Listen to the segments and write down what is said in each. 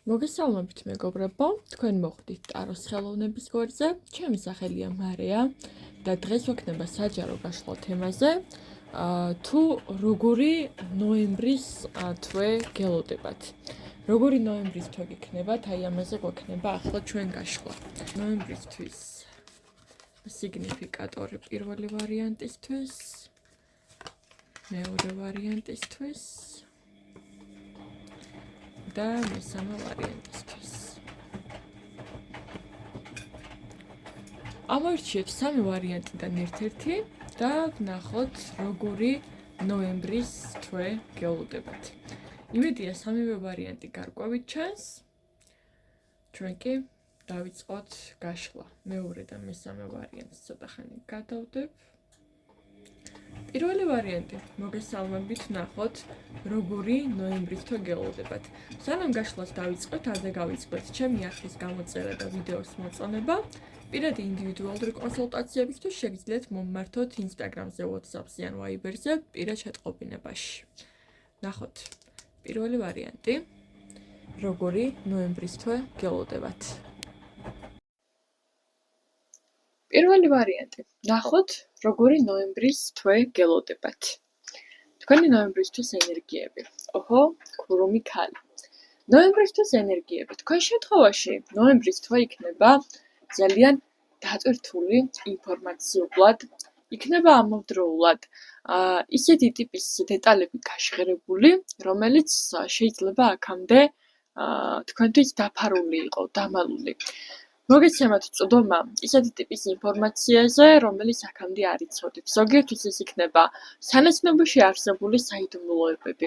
მოგესალმებით მეგობრებო, თქვენ მოხვდით ტაროს ხელოვნების გვერდზე. ჩემი სახელია მარია და დღეს ვექნება საჯარო გაშლა თემაზე. თუ როგორი ნოემბრის თვე გელოდებათ. როგორი ნოემბრის თვე გიქნებათ, აი ამაზე გვექნება ახლა ჩვენ გაშლა. ნოემბრის თვის სიგნიფიკატორი პირველი ვარიანტისთვის, მეორე ვარიანტისთვის და მესამე ვარიანტისთვის. ამოვირჩიეთ სამი ვარიანტიდან ერთ-ერთი და ვნახოთ როგორი ნოემბრის თვე გელოდებათ. იმედია სამივე ვარიანტი გარკვევით ჩანს. ჩვენ კი დავიწყოთ გაშლა. მეორე და მესამე ვარიანტს ცოტა ხანი გადავდებ. პირველი ვარიანტი, მოგესალმებით, ვნახოთ როგორი ნოემბრის თვე გელოდებათ. სანამ გაშლას დავიწყებთ, არდა გავიწყებთ ჩემი არხის გამოწერა და ვიდეოს მოწონება. პირადი ინდივიდუალური კონსულტაციებისთვის შეგიძლიათ მომმართოთ Instagram-ზე, WhatsApp-ზე ან Viber-ზე პირად შეტყობინებაში. ვნახოთ პირველი ვარიანტი, როგორი ნოემბრის თვე გელოდებათ. პირველი ვარიანტი, ვნახოთ როგორი ნოემბრის თვე გელოდებათ. თქვენი ნოემბრის თვის ენერგიები. ოჰო, ქურუმი ქალი. ნოემბრის თვის ენერგიები. თქვენ შემთხვევაში ნოემბრის თვე იქნება ძალიან დატვირთული ინფორმაციულად, იქნება ამავდროულად ისეთი ტიპის დეტალები გაშღერებული, რომელიც შეიძლება აქამდე თქვენთვის დაფარული იყო, დამალული. მოგეცემათ წვდომა ისეთი ტიპის ინფორმაციაზე, რომელიც აქამდე არ იცოდით. ზოგიერთთვის ეს იქნება სანაცნობოში არსებული საიდუმლოებები,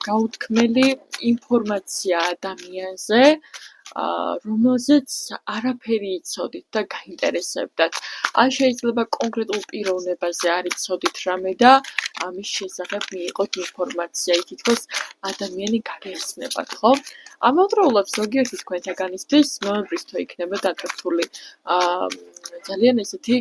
გაუთქმელი ინფორმაცია ადამიანზე, რომელზეც არაფერი იცოდით და გაინტერესებდათ. ან შეიძლება კონკრეტულ პიროვნებაზე არ იცოდით რამე და ამის შესახებ მიიღოთ ინფორმაცია, თითქოს ადამიანი გაგეხსნებათ, ხო? ამავდროულად ზოგიერთი თქვენთაგანისთვის ნოემბრის თვე იქნება დატვირთული ძალიან ესეთი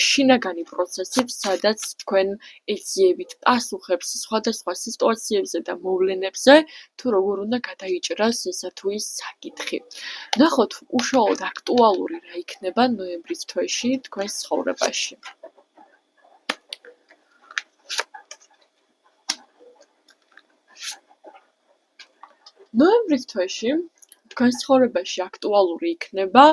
შინაგანი პროცესით, სადაც თქვენ ეძიებით პასუხებს სხვადასხვა სიტუაციებზე და მოვლენებზე, თუ როგორ უნდა გადაიჭრას ესა თუ ის საკითხი. ვნახოთ უშუალოდ აქტუალური რა იქნება ნოემბრის თვეში თქვენს ცხოვრებაში. ნოემბრის თვეში თქვენს ცხოვრებაში აქტუალური იქნება,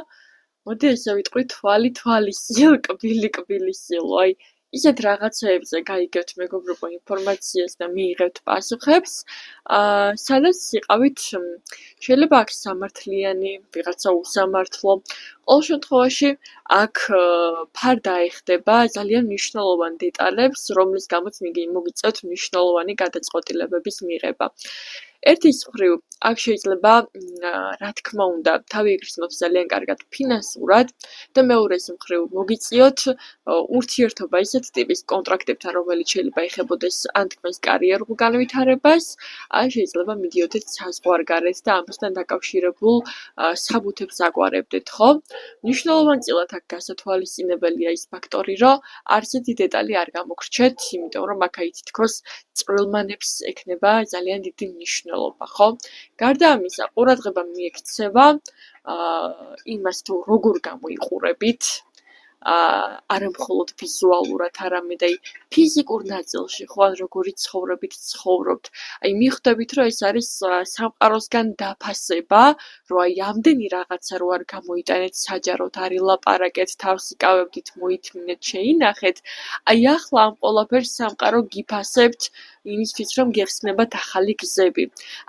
მოდი ესე ვიტყვი, თვალი-თვალისწილ, კბილი-კბილისწილ, აი ისეთ რაღაცეებზე გაიგებთ მეგობრებო ინფორმაციას და მიიღებთ პასუხებს, სადაც იყავით შეიძლება აქ სამართლიანი, ვიღაცა უსამართლო. ყოველ შემთხვევაში აქ ფარ დაეხდება ძალიან მნიშვნელოვან დეტალებს, რომლის გამოც მოგიწევთ მნიშვნელოვანი გადაწყვეტილებების მიღება. ერთის მხრივ, აქ შეიძლება, რა თქმა უნდა, თავი იგრძნოთ ძალიან კარგად ფინანსურად და მეორეს მხრივ მოგიწიოთ ურთიერთობა ისეთ ტიპის კონტრაქტებთან, რომელიც შეიძლება ეხებოდეს ან თქვენს კარიერულ განვითარებას, ან შეიძლება მიდიოდეთ საზღვარგარეთ და ამასთან დაკავშირებულ საბუთებს აგვარებდეთ, ხო? მნიშვნელოვანწილად აქ გასათვალისწინებელია ის ფაქტორი, რომ არც ერთი დეტალი არ გამოგრჩეთ, იმიტომ რომ აქ თითქოს წვრილმანებს ექნება ძალიან დიდი მნიშვნელობა, ხო? გარდა ამისა, ყურადღება მიექცევა იმას, თუ როგორ გამოიყურებით, არა მხოლოდ ვიზუალურად, არამედ აი ფიზიკურ ნაწილში, ხო, ან როგორი ცხოვრებით ცხოვრობთ. აი მიხვდებით, რომ ეს არის სამყაროსგან დაფასება, რომ აი ამდენი რაღაცა რო არ გამოიტანეთ საჯაროდ, არ ილაპარაკეთ, თავს იკავებდით, მოითმინეთ, შეინახეთ, აი ახლა ამ ყველაფერს სამყარო გიფასებთ იმისთვის, რომ გეხსნებათ ახალი გზები,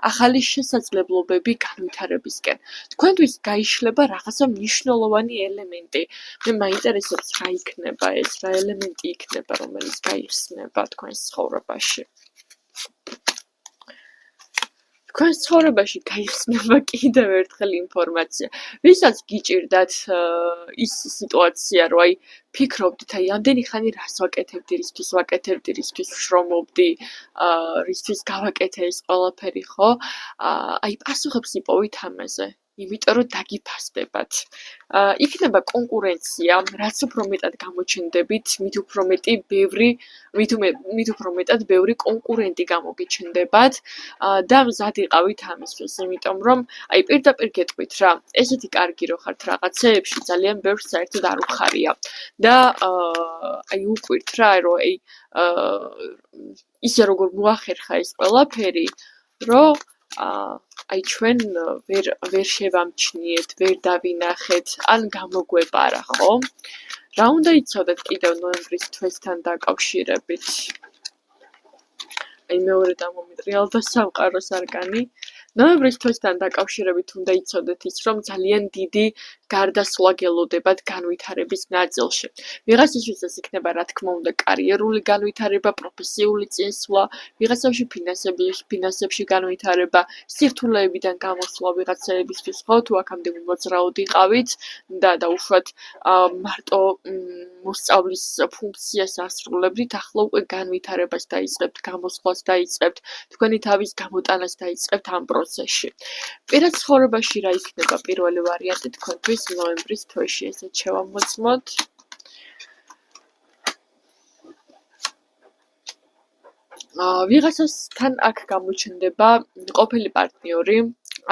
ახალი შესაძლებლობები განვითარებისკენ. თქვენთვის გაიშლება რაღაცა მნიშვნელოვანი ელემენტი. მე მაინტერესებს რა იქნება ეს, რა ელემენტი იქნება, რომელიც გაიხსნება თქვენს ცხოვრებაში. თქვენს ცხოვრებაში გაიხსნება კიდევ ერთხელ ინფორმაცია. ვისაც გიჭირდათ ის სიტუაცია, რომ აი ფიქრობდით, აი ამდენი ხანი რას ვაკეთებდი, რისთვის ვშრომობდი, რისთვის გავაკეთე ეს ყველაფერი, ხო? აი პასუხებს იპოვით ამაზე. იმიტომ რომ დაგიფასდებათ. იქნება კონკურენცია, რაც უფრო მეტად გამოჩნდებით, მით უფრო მეტად ბევრი კონკურენტი გამოგიჩნდებათ და მზად იყავით ამისთვის, იმიტომ რომ აი პირდაპირ გეტყვით რა, ესეთი კარგი რო ხართ რაღაცეებში, ძალიან ბევრს საერთოდ არ უხარია და აი უკვირთ რა, რომ აი ისე როგორ მოახერხა ეს ყველაფერი, რომ აი ჩვენ ვერ შევამჩნიეთ, ვერ დავინახეთ, ან გამოგვეპარა, ხო? რა უნდა იცოდეთ კიდევ ნოემბრის თვესთან დაკავშირებით? აი მეორე დამომიტრიალდა სამყაროს არკანი. ნოემბრის თვესთან დაკავშირებით უნდა იცოდეთ ის, რომ ძალიან დიდი გარდასვლა გელოდებათ განვითარების ნაწილში. ვიღაცისთვის ეს იქნება, რა თქმა უნდა, კარიერული განვითარება, პროფესიული წინსვლა, ვიღაცაში ფინანსებში განვითარება, სირთულეებიდან გამოსვლა ვიღაცებისთვის, ხო, თუ აქამდე მოძრაოდ იყავით და უშუალოდ მარტო მოსწავლის ფუნქციას ასრულებდით, ახლა უკვე განვითარებას დაიწყებთ, გამოსვლას დაიწყებთ, თქვენი თავის გამოტანას დაიწყებთ ამ პროცესში. პირად ცხოვრებაში რა იქნება პირველი ვარიანტი თქვენთვის ნოემბრის თვეში, ესეც შევამოწმოთ. ვიღაცასთან აქ გამოჩნდება ყოფილი პარტნიორი,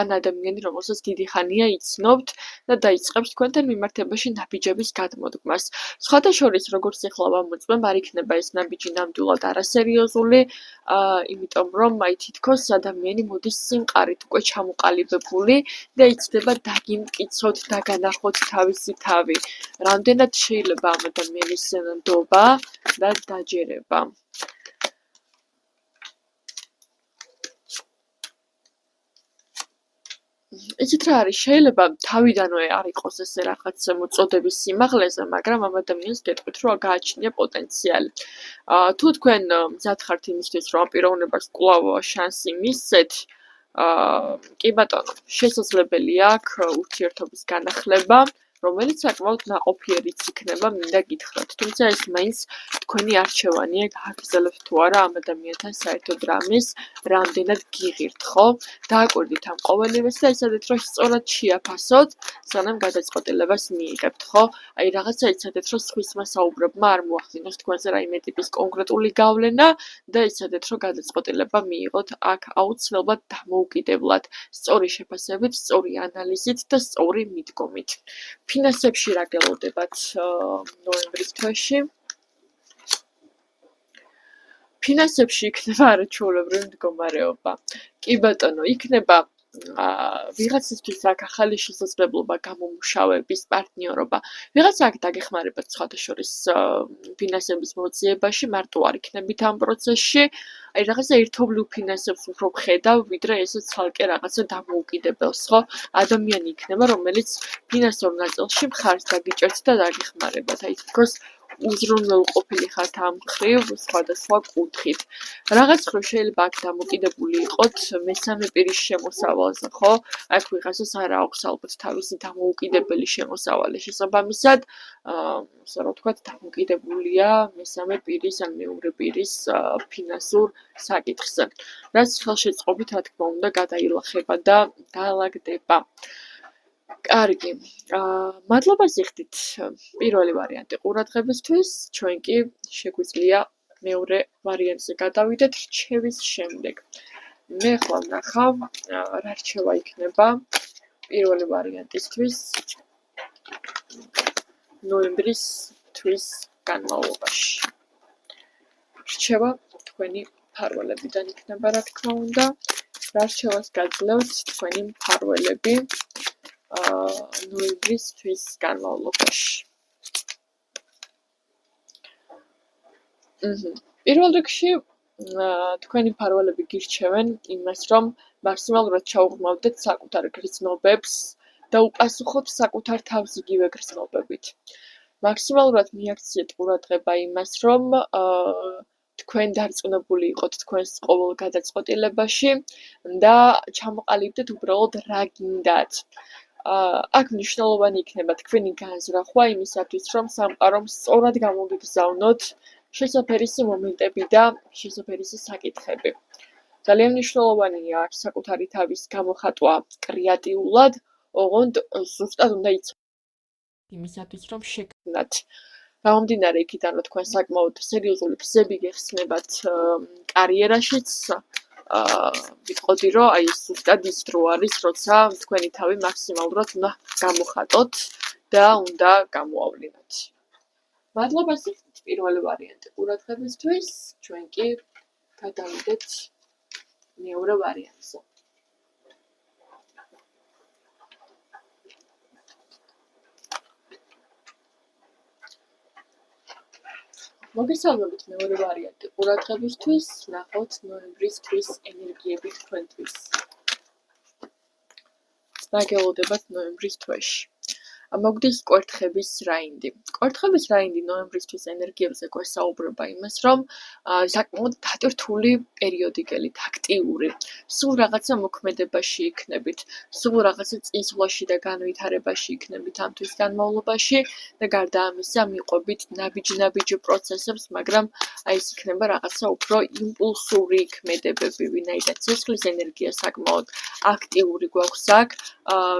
ან ადამიანი, რომელსაც დიდი ხანია იცნობთ და დაიწყებს თქვენთან მიმართებაში ნაბიჯების გადმოდგმას. სხვათა შორის, როგორც ახლა ვამოწმებ, არ იქნება ეს ნაბიჯი ნამდვილად არასერიოზული, იმიტომ რომ აი თითქოს ადამიანი მოდის სიმყარით უკვე ჩამოყალიბებული და იცდება დაგიმტკიცოთ, დაგანახოთ თავისი თავი. რამდენად შეიძლება ამ ადამიანის ნდობა და დაჯერება. იცით რა არის, შეიძლება თავიდანვე არ იყოს ესე რაღაც მოწოდების სიმაღლეზე, მაგრამ ამ ადამიანს გეტყვით, რომ გააჩნია პოტენციალი. თუ თქვენ მზად ხართ იმისთვის, რომ ამ პიროვნებას კვლავ შანსი მისცეთ, კი ბატონო, შესაძლებელია აქ ურთიერთობის განახლება, რომელიც საკმაოდ ნაყოფიერიც იქნება, მინდა გითხრათ. თუმცა ეს მაინც თქვენი არჩევანია, გააგრძელებთ თუ არა ამ ადამიანთან საერთოდ რამეს, რამდენად გიღირთ, ხო? დააკვირდით ამ ყოველივეს და იცოდეთ, რომ სწორად შეაფასოთ, სანამ გადაწყვეტილებას მიიღებთ, ხო? აი რაღაცა იცოდეთ, რომ სხვის მასაუბრებმა არ მოახდინოს თქვენზე რაიმე ტიპის კონკრეტული გავლენა და იცოდეთ, რომ გადაწყვეტილება მიიღოთ აქ აუცილებლად დამოუკიდებლად, სწორი შეფასებით, სწორი ანალიზით და სწორი მიდგომით. ფინანსებში რა გელოდებათ ნოემბრის თვეში? ფინანსებში იქნება არაჩვეულებრივი მდგომარეობა. კი ბატონო, იქნება ვიღაცისთვის აქ ახალი შესაძლებლობა გამომუშავების პარტნიორობა. ვიღაცა აქ დაგეხმარებათ სხვათა შორის ფინანსების მოძიებაში, მარტო არ იქნებით ამ პროცესში. აი რაღაცა ერთობლივ ფინანსებს უფრო ვხედავ, ვიდრე ესე ცალკე რაღაცა დამოუკიდებელს, ხო? ადამიანი იქნება, რომელიც ფინანსურ ნაწილში მხარს დაგიჭერთ და დაგეხმარებათ. აი თითქოს უზრუნველყოფილი ხართ ამ მხრივ სხვადასხვა კუთხით. რაღაც მხრივ შეიძლება აქ დამოკიდებული იყოთ მესამე პირის შემოსავალზე, ხო? აქ ვიღაცას არ აქვს ალბათ თავისი დამოუკიდებელი შემოსავალი. შესაბამისად, ასე რომ ვთქვათ, დამოკიდებულია მესამე პირის ან მეორე პირის ფინანსურ საკითხზე. რაც ხელშეწყობით, რა თქმა უნდა, გადაილახება და დაალაგდება. კარგი. მადლობა ზიხდით პირველი ვარიანტი ყურადღებისთვის. ჩვენ კი შეგვიძლია მეორე ვარიანტზე გადავიდეთ რჩევის შემდეგ. მე ახლა ვნახავ რა რჩევა იქნება პირველი ვარიანტისთვის ნოემბრის თვის განმავლობაში. რჩევა თქვენი მფარველებიდან იქნება, რა თქმა უნდა. რა რჩევას გაძლევთ თქვენი მფარველები ნოემბრის თვის განმავლობაში. პირველ რიგში თქვენი მფარველები გირჩევენ იმას, რომ მაქსიმალურად ჩაუღრმავდეთ საკუთარ გრძნობებს და უპასუხოთ საკუთარ თავს იგივე გრძნობებით. მაქსიმალურად მიაქციეთ ყურადღება იმას, რომ თქვენ დარწმუნებული იყოთ თქვენს ყოველ გადაწყვეტილებაში და ჩამოყალიბდეთ უბრალოდ რა გინდათ. აქ მნიშვნელოვანი იქნება თქვენი განზრახვა იმისათვის, რომ სამყარომ სწორად გამოგიგზავნოთ შესაფერისი მომენტები და შესაფერისი საკითხები. ძალიან მნიშვნელოვანია აქ საკუთარი თავის გამოხატვა კრეატიულად, ოღონდ ზუსტად უნდა იცოდეთ იმისათვის, რომ შექმნათ. გამომდინარე იქიდან, რომ თქვენ საკმაოდ სერიოზული გზები გეხსნებათ კარიერაშიც, ვიტყოდი, რომ აი ეს ზუსტად ის დრო არის, როცა თქვენი თავი მაქსიმალურად უნდა გამოხატოთ და უნდა გამოავლინოთ. მადლობა სიხით პირველი ვარიანტი ყურადღებისთვის, ჩვენ კი გადავიდეთ მეორე ვარიანტზე. მოგესალმებით მეორე ვარიანტი ყურადღებისთვის, ნახოთ ნოემბრის თვის ენერგიები თქვენთვის. ნაგელოდებათ ნოემბრის თვეში. მოგდის კვერთხების რაინდი. კვერთხების რაინდი ნოემბრისთვის ენერგიებზე გვესაუბრება იმას, რომ საკმაოდ დატვირთული პერიოდი გელით, აქტიური, სულ რაღაცა მოქმედებაში იქნებით, სულ რაღაცა წინსვლაში და განვითარებაში იქნებით ამ თვის განმავლობაში და გარდა ამისა მიყვებით ნაბიჯ-ნაბიჯ პროცესებს, მაგრამ აი ეს იქნება რაღაცა უფრო იმპულსური ქმედებები, ვინაიდან ცეცხლის ენერგია საკმაოდ აქტიური გვაქვს აქ,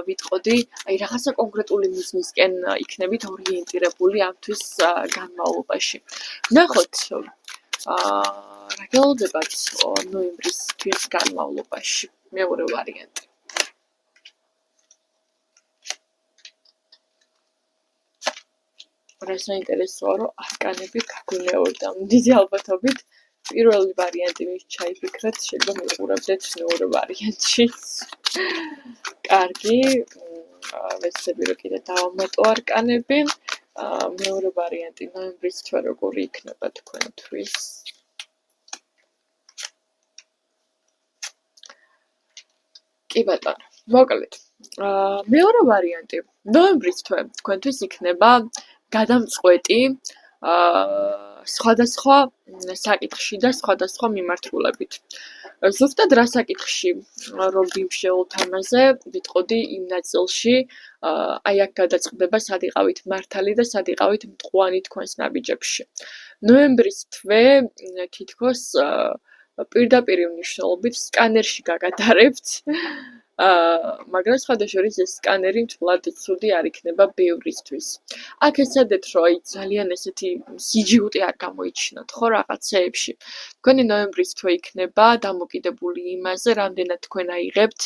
ვიტყოდი, აი რაღაცა კონკრეტული მიზნისკენ იქნებით ორიენტირებული ამ თვის განმავლობაში. ნახოთ, რა გელოდებათ ნოემბრის თვის განმავლობაში. მეორე ვარიანტი. რა საინტერესოა, რომ არკანები გაგვინეორდა. დიდი ალბათობით პირველი ვარიანტი ვის ჩაიფიქრეთ, შეიძლება მიყურებდეთ მეორე ვარიანტში. კარგი, ვეცდები რომ კიდე დავამატო არკანები. მეორე ვარიანტი ნოემბრის თვე როგორი იქნება თქვენთვის. კი ბატონო, მოკლედ. მეორე ვარიანტი ნოემბრის თვე თქვენთვის იქნება გადამწყვეტი სხვადასხვა საკითხში და სხვადასხვა მიმართულებით. ზუსტად რა საკითხში, რომ ვიმშევლთ ამაზე, ვიტყოდი იმ ნაწილში, აი აქ გადაწყდება სად იყავით მართალი და სად იყავით მტყუანი თქვენს ნაბიჯებში. ნოემბრის თვე თითქოს პირდაპირი მნიშვნელობით სკანერში გაგადარებთ, მაგრამ სხვადასხვა ეს სკანერი მთლად ცუდი არ იქნება ბევრისთვის. აქ ეცადეთ, რომ აი ძალიან ესეთი სიჯიუტე არ გამოიჩინოთ, ხო რაღაცეებში. თქვენი ნოემბრის თვე იქნება დამოკიდებული იმაზე, რამდენად თქვენ აიღებთ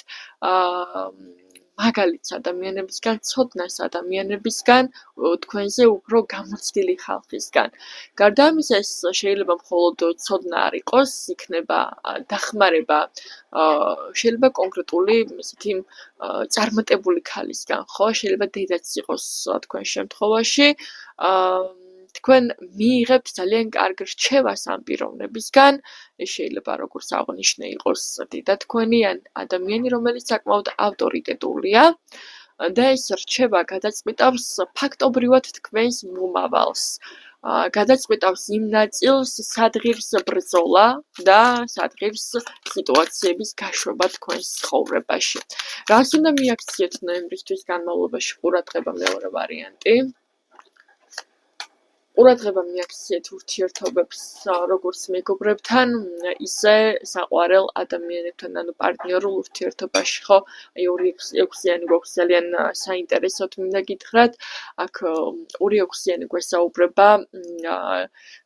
მაგალითს ადამიანებისგან, ცოდნას ადამიანებისგან, თქვენზე უფრო გამოცდილი ხალხისგან. გარდა ამისა, ეს შეიძლება მხოლოდ ცოდნა არ იყოს, იქნება დახმარება, შეიძლება კონკრეტული ესეთი წარმატებული ქალისგან, ხო? შეიძლება დედაც იყოს თქვენ შემთხვევაში. თქვენ მიიღებთ ძალიან კარგ რჩევას ამ პიროვნებისგან, ეს შეიძლება როგორც აღნიშნე იყოს დედა თქვენი ან ადამიანი, რომელიც საკმაოდ ავტორიტეტულია და ეს რჩევა გადაწყვეტავს ფაქტობრივად თქვენს მომავალს. გადაწყვეტავს იმ ნაწილს, სად ღირს ბრძოლა და სად ღირს სიტუაციების გაშვება თქვენს ცხოვრებაში. რას უნდა მიაქციოთ ნოემბრის თვის განმავლობაში ყურადღება მეორე ვარიანტი. ყურადღება მიაქციეთ ურთიერთობებს როგორც მეგობრებთან, ისე საყვარელ ადამიანებთან, ანუ პარტნიორულ ურთიერთობაში, ხო? აი 2-6-იანი გვაქვს ძალიან საინტერესოდ მინდა გითხრათ. აქ 2-6-იანი გვესაუბრება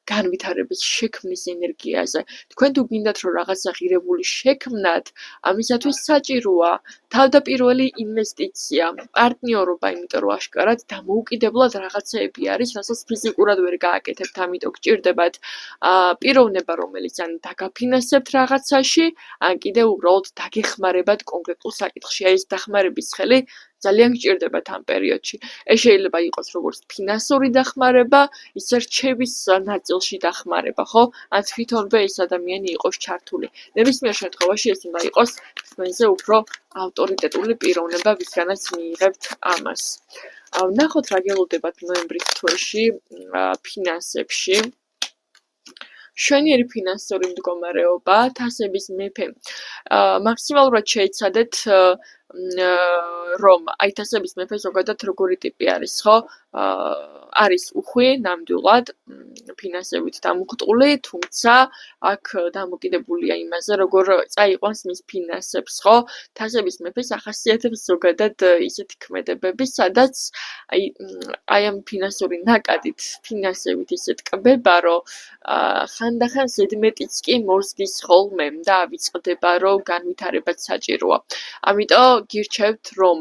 განვითარების შექმნის ენერგიაზე. თქვენ თუ გინდათ რომ რაღაცა ღირებული შექმნათ, ამისათვის საჭიროა თავდაპირველი ინვესტიცია, პარტნიორობა, იმიტომ რომ აშკარად დამოუკიდებლად რაღაცეები არის, რასაც ფიზიკურად ვერ გააკეთებთ, ამიტომ გჭირდებათ პიროვნება, რომელიც ან დაგაფინანსებთ რაღაცაში, ან კიდევ უბრალოდ დაგეხმარებათ კონკრეტულ საკითხში. ეს დახმარების ხელი ძალიან გჭირდებათ ამ პერიოდში. ეს შეიძლება იყოს როგორც ფინანსური დახმარება, ისე რჩევის ნაწილში დახმარება, ხო? ან თვითონვე ეს ადამიანი იყოს ჩართული. ნებისმიერ შემთხვევაში ეს უნდა იყოს თქვენზე უფრო ავტორიტეტული პიროვნება, ვისგანაც მიიღებთ ამას. ნახოთ რა გელოდებათ ნოემბრის თვეში ფინანსებში. შვენიერი ფინანსური მდგომარეობა, თასების მეფე. მაქსიმალურად შეეცადეთ რომ აითასების მეფე ზოგადად როგორი ტიპი არის, ხო? არის უხვი, ნამდვილად, ფინანსებით დამუხტული, თუმცა აქ დამოკიდებულია იმაზე, როგორ წაიყვანს მის ფინანსებს, ხო? თასების მეფეს ახასიათებს ზოგადად ისეთი ქმედებები, სადაც აი ამ ფინანსური ნაკადით, ფინანსებით ისე ტკბება, რომ ხანდახან ზედმეტიც კი მოსდის ხოლმე და ავიწყდება, რომ განვითარებაც საჭიროა. ამიტომ გირჩევთ, რომ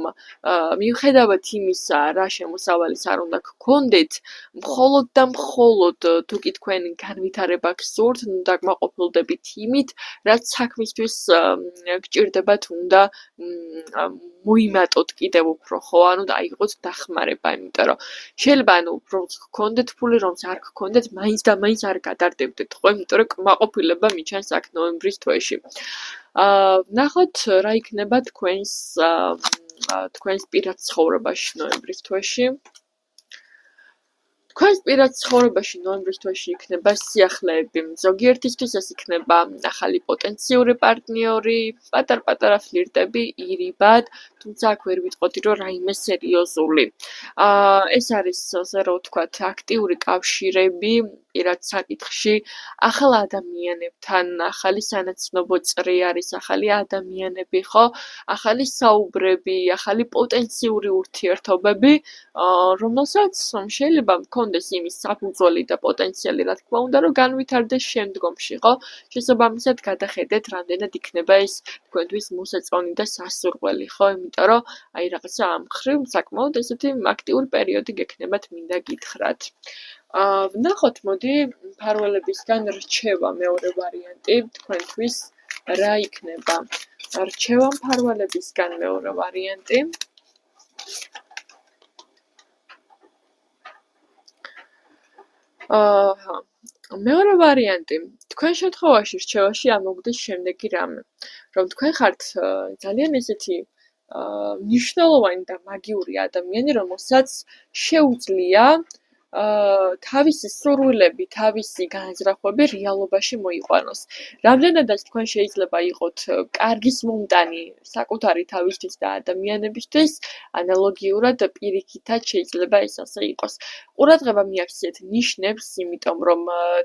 მიუხედავად იმისა, რა შემოსავალიც არ უნდა გქონდეთ, მხოლოდ და მხოლოდ თუ კი თქვენ განვითარება გსურთ, ნუ დაკმაყოფილდებით იმით, რაც საქმისთვის გჭირდებათ უნდა მოიმატოთ კიდევ უფრო, ხო? ანუ დაიღოთ დახმარება, იმიტომ რომ შეიძლება ანუ როგორც გქონდეთ ფული, რომც არ გქონდეთ, მაინც და მაინც არ გადარდებდეთ, ხო? იმიტომ რომ კმაყოფილება მიჩანს აქ ნოემბრის თვეში. ვნახოთ რა იქნება თქვენს პირად ცხოვრებაში ნოემბრის თვეში. თქვენს პირად ცხოვრებაში ნოემბრის თვეში იქნება სიახლეები. ზოგიერთისთვის ეს იქნება ახალი პოტენციური პარტნიორი, პატარ-პატარა ფლირტები, ირიბად, თუმცა აქ ვერ ვიტყოდი, რომ რაიმე სერიოზული. ეს არის, ასე რომ ვთქვათ, აქტიური კავშირები პირად საკითხში, ახალ ადამიანებთან, ახალი სანაცნობო წრი არის, ახალი ადამიანები, ხო? ახალი საუბრები, ახალი პოტენციური ურთიერთობები, რომელსაც შეიძლება მქონდეს იმის საფუძველი და პოტენციალი, რა თქმა უნდა, რომ განვითარდეს შემდგომში, ხო? შესაბამისად, გადახედეთ, რამდენად იქნება ეს თქვენთვის მოსაწონი და სასურველი, ხო? იმიტომ რომ აი რაღაცა ამ მხრივ საკმაოდ ესეთი აქტიური პერიოდი გექნებათ, მინდა გითხრათ. ვნახოთ, მოდი, მფარველებისგან რჩევა მეორე ვარიანტი თქვენთვის რა იქნება. რჩევა მფარველებისგან მეორე ვარიანტი. მეორე ვარიანტი. თქვენ შემთხვევაში რჩევაში ამოგვდის შემდეგი რამე, რომ თქვენ ხართ ძალიან ესეთი მნიშვნელოვანი და მაგიური ადამიანი, რომელსაც შეუძლია თავისი სურვილები, თავისი განზრახვები რეალობაში მოიყვანოს. რამდენადაც თქვენ შეიძლება იყოთ კარგის მომტანი საკუთარი თავისთვის და ადამიანებისთვის, ანალოგიურად პირიქითაც შეიძლება ეს ასე იყოს. ყურადღება მიაქციეთ ნიშნებს, იმიტომ რომ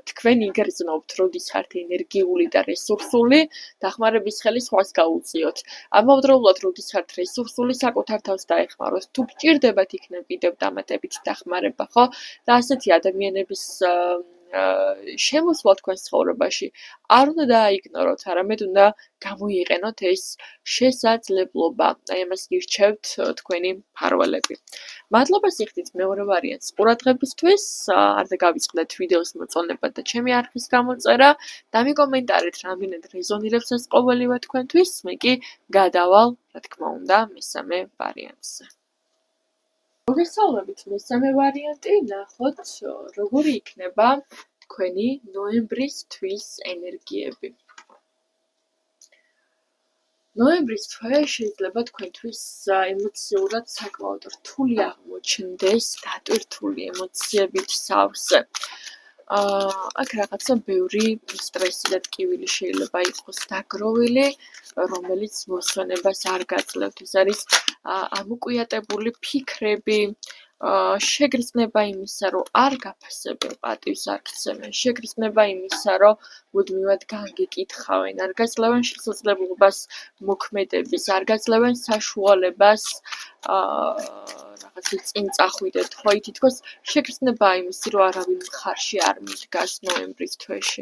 თქვენ იგრძნობთ, როდის ხართ ენერგიული და რესურსული, დახმარების ხელი სხვას გაუწიოთ. ამავდროულად, როდის ხართ რესურსული, საკუთარ თავს დაეხმაროთ. თუ გჭირდებათ იქნებ კიდევ დამატებით დახმარება, ხო? და ასეთი ადამიანების შემოსვლა თქვენს ცხოვრებაში არ უნდა დააიგნოროთ, არამედ უნდა გამოიყენოთ ეს შესაძლებლობა. აი ამას გირჩევთ თქვენი მფარველები. მადლობა სიხდით მეორე ვარიანტს ყურადღებისთვის, არ დაგავიწყდეთ ვიდეოს მოწონება და ჩემი არხის გამოწერა, დამიკომენტარეთ რამდენად რეზონირებს ეს ყოველივე თქვენთვის, მე კი გადავალ, რა თქმა უნდა, მესამე ვარიანტზე. მოგესალმებით, მესამე ვარიანტი, ნახოთ, როგორი იქნება თქვენი ნოემბრის თვის ენერგიები. ნოემბრის თვე შეიძლება თქვენთვის ემოციურად საკმაოდ რთული აღმოჩნდეს, დატვირთული ემოციებით სავსე. აქ რაღაცა ბევრი სტრესი და ტკივილი შეიძლება იყოს დაგროვილი, რომელიც მოსვენებას არ გაძლევთ. ეს არის ამოკვიატებული ფიქრები, შეგრძნება იმისა, რომ არ გაფასებენ პატივს არ გცემენ, შეგრძნება იმისა, რომ მუდმივად განგეკითხავენ, არ გაძლევენ შესაძლებლობას მოქმედების, არ გაძლევენ საშუალებას რაღაცა წინ წახვიდეთ, ხო, თითქოს შეგრძნება იმისი, რომ არავინ მხარში არ მიდგას ნოემბრის თვეში.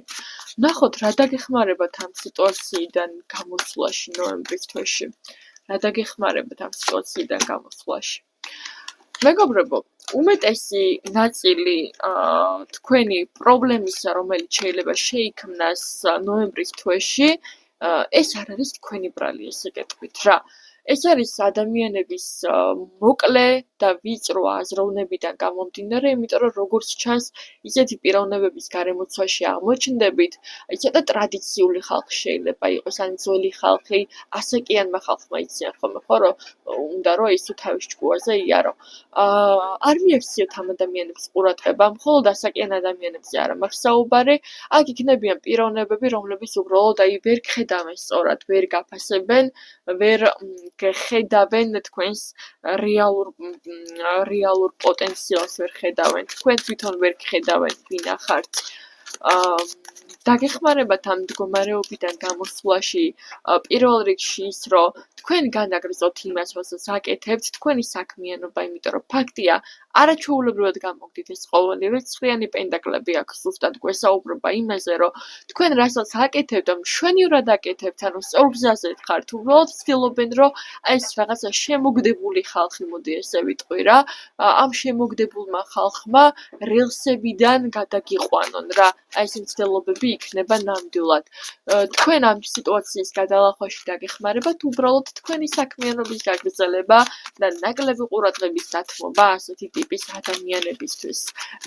ვნახოთ, რა დაგეხმარებათ ამ სიტუაციიდან გამოსვლაში ნოემბრის თვეში. რა დაგეხმარებათ ამ სიტუაციიდან გამოსვლაში. მეგობრებო, უმეტესი ნაწილი თქვენი პრობლემისა, რომელიც შეიძლება შეიქმნას ნოემბრის თვეში, ეს არ არის თქვენი ბრალი, ესე გეტყვით რა. ეს არის ადამიანების მოკლე და ვიწრო აზროვნებიდან გამომდინარე, იმიტომ რომ როგორც ჩანს, ისეთი პიროვნებების გარემოცვაში აღმოჩნდებით, აი ცოტა ტრადიციული ხალხი შეიძლება იყოს, ან ძველი ხალხი, ასაკიანმა ხალხმა იციან ხოლმე, ხო, რომ უნდა რომ ის თავის ჭკუაზე იარო. არ მიაქციოთ ამ ადამიანებს ყურადღება, მხოლოდ ასაკიან ადამიანებზე არა მაქვს საუბარი, აქ იქნებიან პიროვნებები, რომლებიც უბრალოდ აი ვერ გხედავენ სწორად, ვერ გაფასებენ, ვერ ხედავენ თქვენს რეალურ პოტენციალს ვერ ხედავენ. თქვენ თვითონ ვერ ხედავენ ვინა ხართ. დაგეხმარებათ ამ მდგომარეობიდან გამოსვლაში პირველ რიგში ის, რომ თქვენ განაგრძოთ იმას, რასაც აკეთებთ, თქვენი საქმიანობა, იმიტომ რომ ფაქტია, არაჩვეულებრივად გამოგდით ეს ყოველივე, ცხრიანი პენტაკლები აქვს ზუსტად გვესაუბრება იმაზე, რომ თქვენ რასაც აკეთებთ, მშვენივრად აკეთებთ, ანუ სწორ გზაზე ხართ, უბრალოდ ცდილობენ, რომ აი ეს რაღაცა შემოგდებული ხალხი, მოდი ესე ვიტყვი რა, ამ შემოგდებულმა ხალხმა რელსებიდან გადაგიყვანონ რა, აი ეს მცდელობები იქნება ნამდვილად. თქვენ ამ სიტუაციის გადალახვაში დაგეხმარებათ უბრალოდ თქვენი საქმიანობის გაგრძელება და ნაკლები ყურადღების დათმობა ასეთი ტიპის ადამიანებისთვის.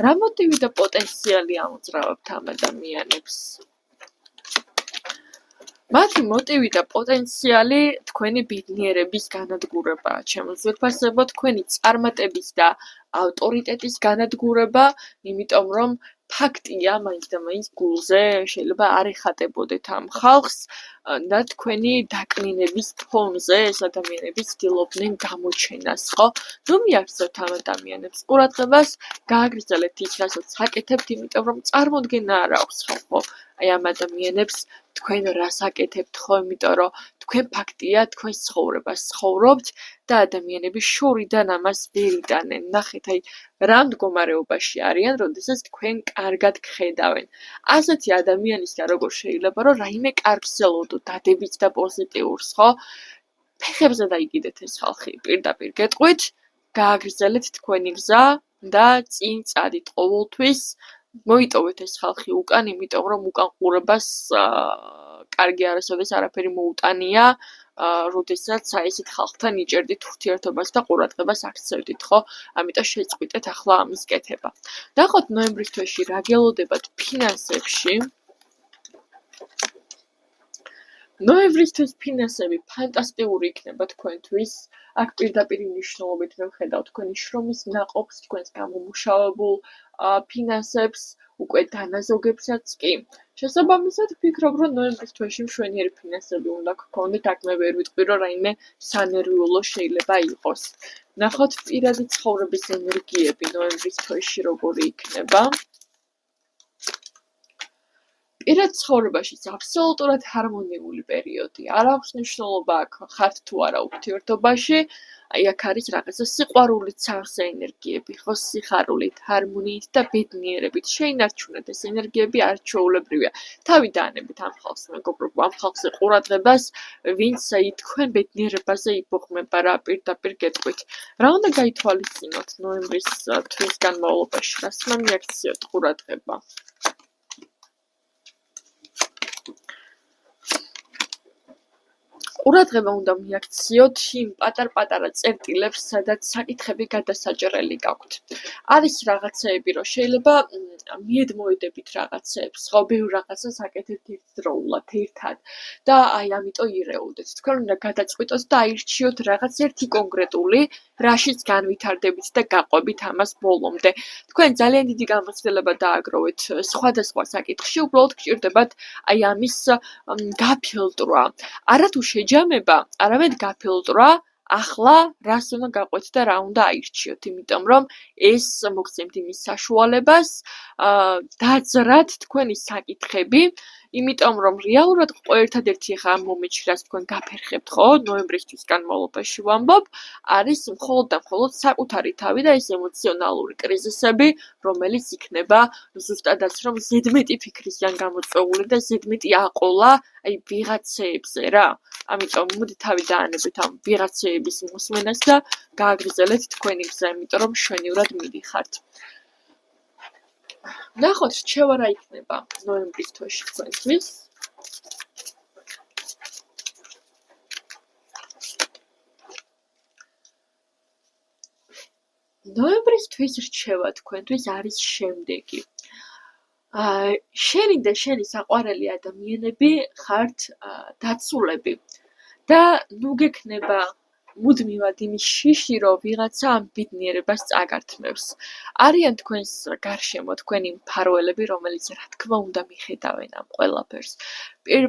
რა მოტივი და პოტენციალი ამოძრავებთ ამ ადამიანებს? მათი მოტივი და პოტენციალი თქვენი ბედნიერების განადგურებაა, ჩემო ძვირფასებო, თქვენი წარმატების და ავტორიტეტის განადგურება, იმიტომ რომ ფაქტია, მაინც და მაინც გულზე შეიძლება არ ეხატებოდეთ ამ ხალხს და თქვენი დაკლინების ფონზე ეს ადამიანები ცდილობდნენ გამოჩენას, ხო? ნუ მიაქცევთ ამ ადამიანებს ყურადღებას, გააგრძელეთ ის, რასაც აკეთებთ, იმიტომ რომ წარმოდგენა არ აქვს ხო? აი ამ ადამიანებს თქვენ რას აკეთებთ ხო, იმიტომ რომ თქვენ ფაქტია, თქვენს ცხოვრებას ცხოვრობთ და ადამიანები შორიდან ამას ვერ იტანენ. ნახეთ, აი რა მდგომარეობაში არიან, როდესაც თქვენ კარგად გხედავენ. ასეთი ადამიანისგან როგორ შეიძლება, რომ რაიმე კარგს ელოდო, დადებითს და პოზიტიურს, ხო? ფეხებზე დაიგიდეთ ეს ხალხი, პირდაპირ გეტყვით, გააგრძელეთ თქვენი გზა და წინ წადით ყოველთვის. მოიტოვეთ ეს ხალხი უკან, იმიტომ რომ უკან ყურებას კარგი არასოდეს არაფერი მოუტანია, როდესაც აი ესეთ ხალხთან იჭერდით ურთიერთობას და ყურადღებას აქცევდით, ხო? ამიტომ შეწყვიტეთ ახლა ამის კეთება. ნახოთ ნოემბრის თვეში რა გელოდებათ ფინანსებში. ნოემბრის თვის ფინანსები ფანტასტიკური იქნება თქვენთვის. აქ პირდაპირ მნიშვნელობით მე ვხედავ თქვენი შრომის ნაყოფს, თქვენს გამომუშავებულ ფინანსებს, უკვე დანაზოგებსაც კი. შესაბამისად ვფიქრობ, რომ ნოემბრის თვეში მშვენიერი ფინანსები უნდა გქონდეთ, აქ მე ვერ ვიტყვი, რომ რაიმე სანერვიულო შეიძლება იყოს. ნახოთ პირადი ცხოვრების ენერგიები ნოემბრის თვეში როგორი იქნება. პირად ცხოვრებაში აბსოლუტურად ჰარმონიული პერიოდი. არ აქვს მნიშვნელობა აქ ხართ თუ არა ურთიერთობაში. აი აქ არის რაღაცა სიყვარულით სავსე ენერგიები, ხო, სიხარულით, ჰარმონიით და ბედნიერებით. შეინარჩუნეთ ეს ენერგიები არჩეულებრივია. თავი დაანებით ამ ხალხს, მეგობრებო, ამ ხალხზე ყურადღებას, ვინც აი თქვენ ბედნიერებაზე იბოღმება რა, პირდაპირ გეტყვით. რა უნდა გაითვალისწინოთ ნოემბრის თვის განმავლობაში? რას უნდა მიაქციოთ ყურადღება? ყურადღება უნდა მიაქციოთ იმ პატარ-პატარა წერტილებს, სადაც საკითხები გადასაჭრელი გაქვთ. არის რაღაცეები, რომ შეიძლება მიედმოედებით რაღაცეებს, ხო, ბევრ რაღაცას აკეთებთ ერთდროულად, ერთად და აი ამიტომ ირეოდეთ. თქვენ უნდა გადაწყვიტოთ და აირჩიოთ რაღაც ერთი კონკრეტული, რაშიც განვითარდებით და გაყვებით ამას ბოლომდე. თქვენ ძალიან დიდი გამოცდილება დააგროვეთ სხვადასხვა საკითხში, უბრალოდ გჭირდებათ აი ამის გაფილტრვა. არათუ შეჯამება, არამედ გაფილტრვა, ახლა რას უნდა გაყვეთ და რა უნდა აირჩიოთ, იმიტომ რომ ეს მოგცემთ იმის საშუალებას დაძრათ თქვენი საკითხები, იმიტომ რომ რეალურად ერთადერთი ხა ამ მომენტში რაც თქვენ გაფერხებთ, ხო, ნოემბრის თვის განმავლობაში ვამბობ, არის მხოლოდ და მხოლოდ საკუთარი თავი და ეს ემოციონალური კრიზისები, რომელიც იქნება ზუსტადაც რომ ზედმეტი ფიქრისგან გამოწვეული და ზედმეტი აყოლა აი ვიღაცეებზე რა. ამიტომ მოდი თავი დაანებით ამ ვიღაცეების მოსმენას და გააგრძელეთ თქვენი გზა, იმიტომ რომ მშვენივრად მიდიხართ. ნახოთ, რჩევა რა იქნება ნოემბრის თვეში თქვენთვის. ნოემბრის თვის რჩევა თქვენთვის არის შემდეგი. შენი და შენი საყვარელი ადამიანები ხართ დაცულები და ნუ გექნება მუდმივად იმის შიში, რომ ვიღაცა ამ ბედნიერებას წაგართმევს. არიან თქვენს გარშემო თქვენი მფარველები, რომელიც რა თქმა უნდა მიხედავენ ამ ყველაფერს.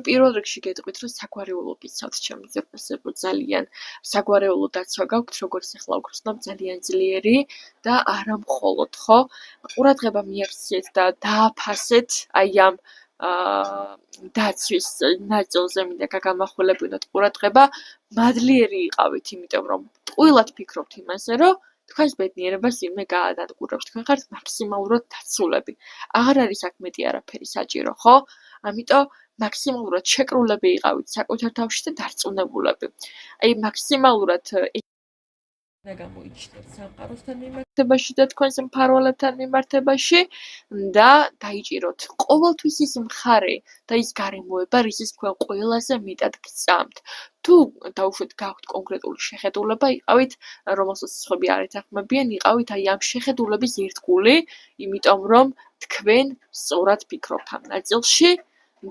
პირველ რიგში გეტყვით, რომ საგვარეულო გიცავთ ჩემი ძებნასებო ძალიან საგვარეულო დაცვა გაქვთ, როგორც ახლა ვგრძნობ, ძალიან ძლიერი და არა მხოლოდ, ხო? ყურადღება მიაქციეთ და დააფასეთ აი ამ დაცვის ნაწილზე მინდა გაგამახვილებინოთ ყურადღება, მადლიერი იყავით, იმიტომ რომ ტყუილად ფიქრობთ იმაზე, რომ თქვენს ბედნიერებას იმე გაანადგურებს, თქვენ ხართ მაქსიმალურად დაცულები. აღარ არის აქ მეტი არაფერი საჭირო, ხო? ამიტომ მაქსიმალურად შეკრულები იყავით საკუთარ თავში და დარწმუნებულები. აი მაქსიმალურად და გამოიჩინეთ სამყაროსთან მიმართებაში და თქვენს მფარველებთან მიმართებაში და დაიჭიროთ ყოველთვის ის მხარე და ის გარემოება, რისის თქვენ ყველაზე მეტად გწამთ. თუ დაუშვათ გაქვთ კონკრეტული შეხედულება, იყავით, რომელსაც სხვები არ ეთანხმებიან, იყავით აი ამ შეხედულების ერთგული, იმიტომ რომ თქვენ სწორად ფიქრობთ ამ ნაწილში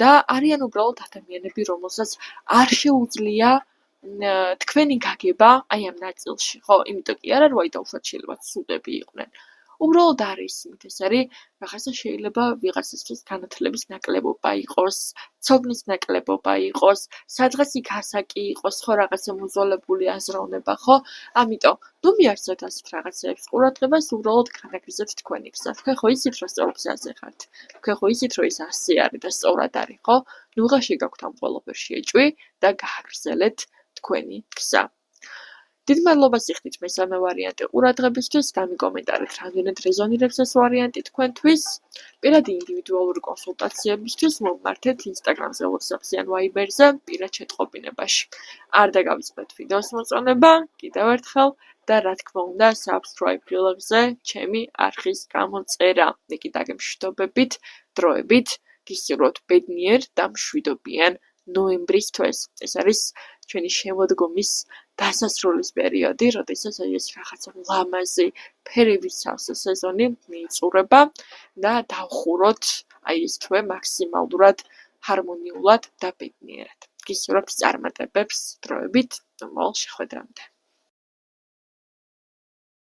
და არიან უბრალოდ ადამიანები, რომელსაც არ შეუძლია თქვენი გაგება აი ამ ნაწილში, ხო? იმიტომ კი არა, რომ აი დაუშვათ შეიძლება ცუდები იყვნენ. უბრალოდ არ არის იმით, ეს არის რაღაცა შეიძლება ვიღაცისთვის განათლების ნაკლებობა იყოს, ცოდნის ნაკლებობა იყოს, სადღაც იქ ასაკი იყოს, ხო, რაღაცა მოძველებული აზროვნება, ხო? ამიტომ, ნუ მიაქციეთ ასეთ რაღაცეებს ყურადღებას, უბრალოდ განაგრძეთ თქვენი გზა. თქვენ ხო იცით, რომ სწორ გზაზე ხართ. თქვენ ხო იცით, რომ ის ასე არის და სწორად არის, ხო? ნუ ღაში გაქვთ ამ ყველაფერში ეჭვი და გააგრძელეთ თქვენი გზა. დიდ მადლობას იხდით მესამე ვარიანტი ყურადღებისთვის, გამიკომენტარეთ რამდენად რეზონირებს ეს ვარიანტი თქვენთვის. პირადი ინდივიდუალური კონსულტაციებისთვის მომმართეთ Instagram-ზე, WhatsApp-ზე ან Viber-ზე პირად შეტყობინებაში. არ დაგავიწყდეთ ვიდეოს მოწონება, კიდევ ერთხელ და რა თქმა უნდა, subscribe რილებზე ჩემი არხის გამოწერა. იქ დაგემშვიდობებით, დროებით, გისურვოთ ბედნიერ და მშვიდობიან ნოემბრის თვეს. ეს არის ჩვენი შემოდგომის დასასრულის პერიოდი, როდესაც ეს რაღაცა ლამაზი ფერების სავსე სეზონი მიიწურება და დავხუროთ აი ეს თვე მაქსიმალურად ჰარმონიულად და ბედნიერად. გისურვებთ წარმატებებს დროებით, მომავალ შეხვედრამდე.